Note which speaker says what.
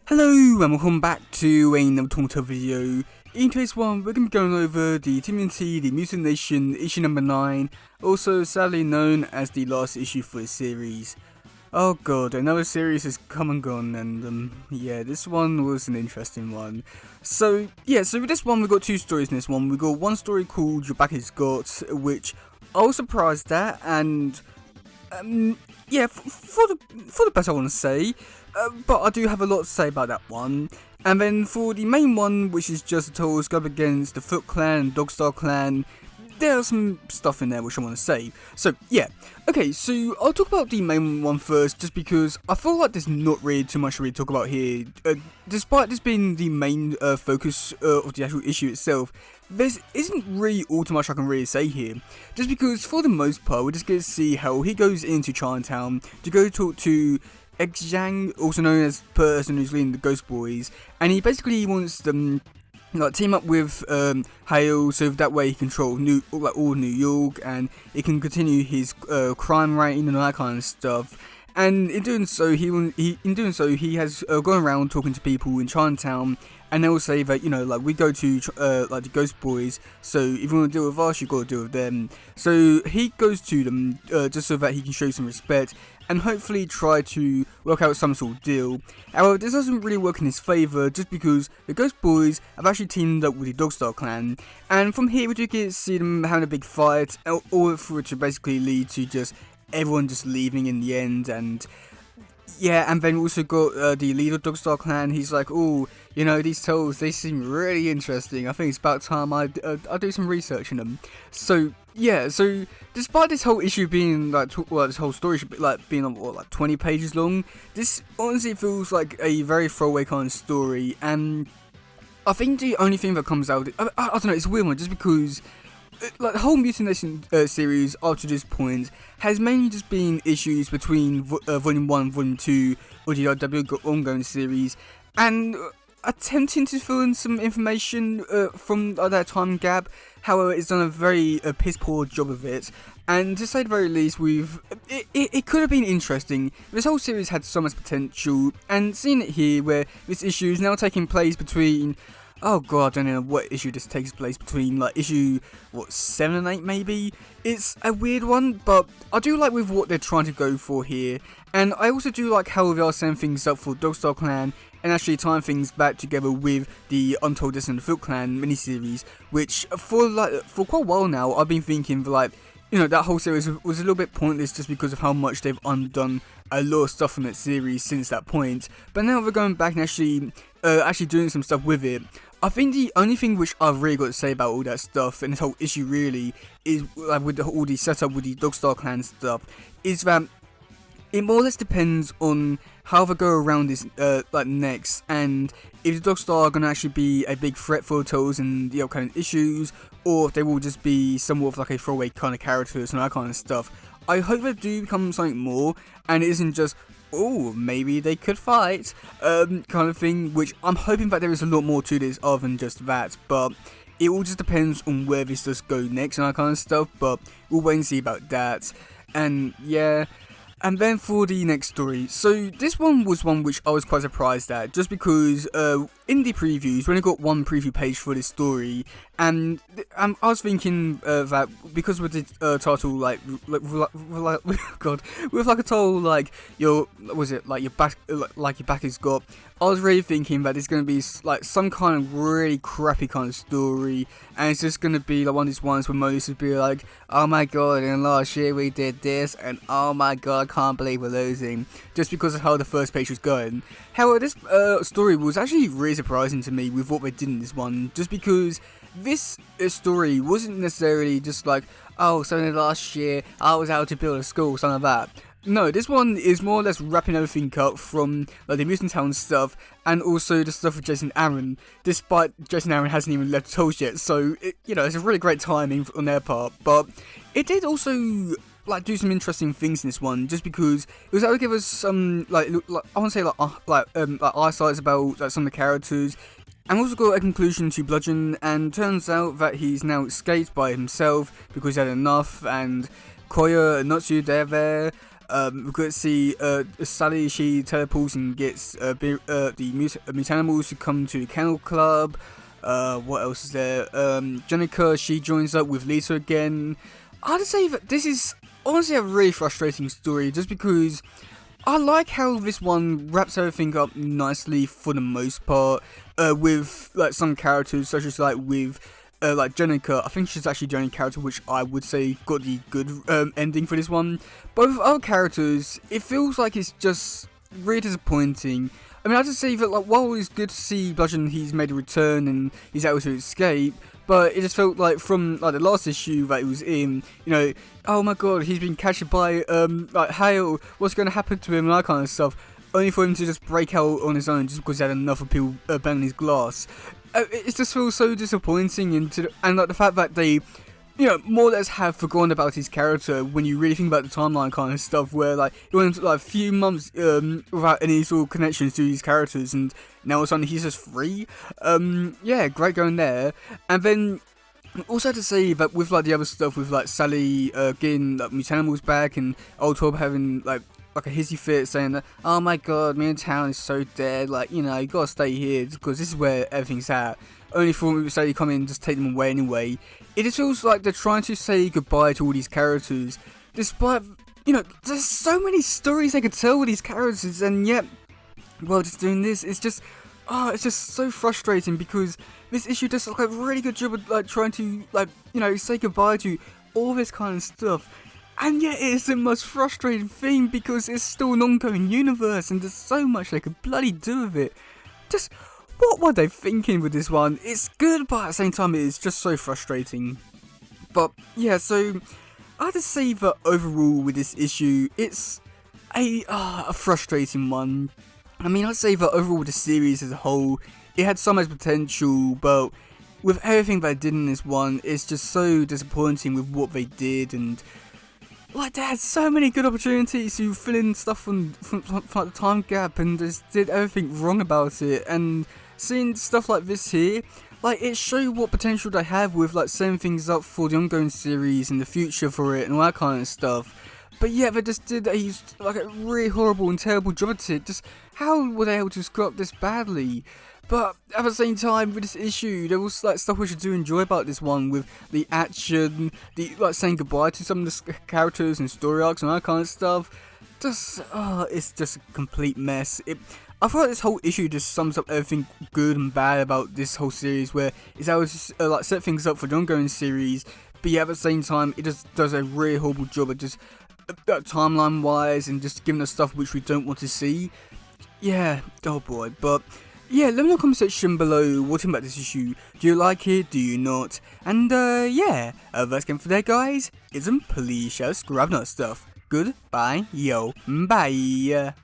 Speaker 1: Hello and welcome back to another Tomato video. In today's one, we're going to be going over the TMNT, the Mutant Nation, issue number 9, also sadly known as the last issue for the series. Oh god, another series has come and gone, and yeah, this one was an interesting one. So with this one, we got two stories in this one. We got one story called Your Back Is Got, which I was surprised at, and yeah, for the best I want to say, but I do have a lot to say about that one. And then for the main one, which is just the Turtles go up against the Foot Clan and Dogstar Clan, there's some stuff in there which I want to say. So yeah, okay, so I'll talk about the main one first, just because I feel like there's not really too much to really talk about here. Despite this being the main focus of the actual issue itself, there isn't really all too much I can really say here. Just because for the most part, we're just going to see how he goes into Chinatown to go talk to Zhang, also known as the person who's leading the Ghost Boys, and he basically wants them team up with Hale, so that way he can control all New York, and he can continue his crime rating and all that kind of stuff. And in doing so, he has gone around talking to people in Chinatown, and they will say that, you know, like, we go to the Ghost Boys, so if you want to deal with us, you got to deal with them. So he goes to them just so that he can show some respect and hopefully try to work out some sort of deal. However, this doesn't really work in his favour, just because the Ghost Boys have actually teamed up with the Dogstar Clan, and from here we do get to see them having a big fight, all for it to basically lead to just everyone just leaving in the end. And yeah, and then we also got the leader of Dogstar Clan. He's like, oh, you know, these Turtles, they seem really interesting. I think it's about time I do some research in them. So yeah, so despite this whole issue being this whole story should be being like 20 pages long, this honestly feels like a very throwaway kind of story. And I think the only thing that comes out, I don't know, it's a weird one, just because like the whole Mutant Nation series up to this point has mainly just been issues between Volume 1 and Volume 2 of the IW ongoing series, and attempting to fill in some information from that time gap. However, it's done a very piss poor job of it, and to say the very least, it could have been interesting. This whole series had so much potential, and seeing it here where this issue is now taking place between, oh god, I don't know what issue this takes place between, like issue 7 and 8 maybe. It's a weird one, but I do like with what they're trying to go for here, and I also do like how they are setting things up for Dogstar Clan and actually tying things back together with the Untold Destiny of the Foot Clan miniseries, which for quite a while now I've been thinking that, like, you know, that whole series was a little bit pointless just because of how much they've undone a lot of stuff from that series since that point. But now they're going back and actually doing some stuff with it. I think the only thing which I've really got to say about all that stuff and this whole issue really is, like, with all the setup with the Dogstar Clan stuff, is that it more or less depends on how they go around this next, and if the Dogstar are going to actually be a big threat for the Turtles in the upcoming issues, or if they will just be somewhat of like a throwaway kind of characters and that kind of stuff. I hope they do become something more, and it isn't just, oh, maybe they could fight, kind of thing, which I'm hoping that there is a lot more to this other than just that, but it all just depends on where this does go next and that kind of stuff, but we'll wait and see about that. And yeah, and then for the next story, so this one was one which I was quite surprised at, just because in the previews, we only got one preview page for this story, and I was thinking that because with the title God, with like a title like your back is got, I was really thinking that it's going to be like some kind of really crappy kind of story, and it's just going to be like one of these ones where Moses would be like, oh my god, and last year we did this, and oh my god, I can't believe we're losing, just because of how the first page was going. However, this story was actually really surprising to me with what they did in this one, just because this story wasn't necessarily just like, oh, so in the last year I was out to build a school, something like that. No, this one is more or less wrapping everything up from like the Mutant Town stuff, and also the stuff with Jason Aaron, despite Jason Aaron hasn't even left Toast yet, so you know, it's a really great timing on their part. But it did also like do some interesting things in this one, just because it was able to give us some like I want to say like eyesights about like some of the characters, and also got a conclusion to Bludgeon, and turns out that he's now escaped by himself because he had enough, and Koya and Natsu, they're there. We could see Sally, she teleports and gets the mutanimals to come to the Kennel Club. What else is there? Jenica, she joins up with Lisa again. I'd say that this is honestly a really frustrating story, just because I like how this one wraps everything up nicely for the most part, with like some characters, such as like with like Jenica. I think she's actually the only character which I would say got the good ending for this one. But with other characters, it feels like it's just really disappointing. I mean, I just say that like while it's good to see Bludgeon, he's made a return and he's able to escape, but it just felt like from like the last issue that he was in, you know, oh my god, he's been captured by like hail, what's going to happen to him and that kind of stuff, only for him to just break out on his own just because he had enough of people banging his glass. It just feels so disappointing, and like the fact that they, you know, more or less have forgotten about his character when you really think about the timeline kind of stuff, where like it went like a few months without any sort of connections to these characters, and now all of a sudden he's just free. Yeah, great going there. And then also to say that with like the other stuff with like Sally getting like mutanimals back, and Old Tob having like a hissy fit saying that, oh my god, me and town is so dead, like, you know, you gotta stay here because this is where everything's at, only for Sally come in and just take them away anyway. It just feels like they're trying to say goodbye to all these characters, despite, you know, there's so many stories they could tell with these characters, and yet, well, just doing this, it's just so frustrating, because this issue does like a really good job of like trying to, like, you know, say goodbye to all this kind of stuff. And yet it is the most frustrating thing, because it's still an ongoing universe and there's so much they could bloody do with it. Just, what were they thinking with this one? It's good, but at the same time it is just so frustrating. But yeah, so I have to say that overall with this issue, it's a frustrating one. I mean, I'd say that overall the series as a whole, it had so much potential, but with everything they did in this one, it's just so disappointing with what they did, and like, they had so many good opportunities to fill in stuff from the time gap, and just did everything wrong about it. And seeing stuff like this here, like, it showed what potential they have with like setting things up for the ongoing series and the future for it and all that kind of stuff. But yeah, they just did a really horrible and terrible job at it. Just how were they able to screw up this badly? But at the same time, with this issue, there was like stuff which I do enjoy about this one, with the action, the like saying goodbye to some of the characters and story arcs and that kind of stuff. Just, it's just a complete mess. I feel like this whole issue just sums up everything good and bad about this whole series, where it's able to like set things up for the ongoing series, but yeah, at the same time, it just does a really horrible job at just timeline wise and just giving us stuff which we don't want to see. Yeah, oh boy, but yeah, let me know in the comment section below what you think about this issue. Do you like it? Do you not? And yeah, that's game for today, guys. Please just grab that stuff. Goodbye, yo, bye.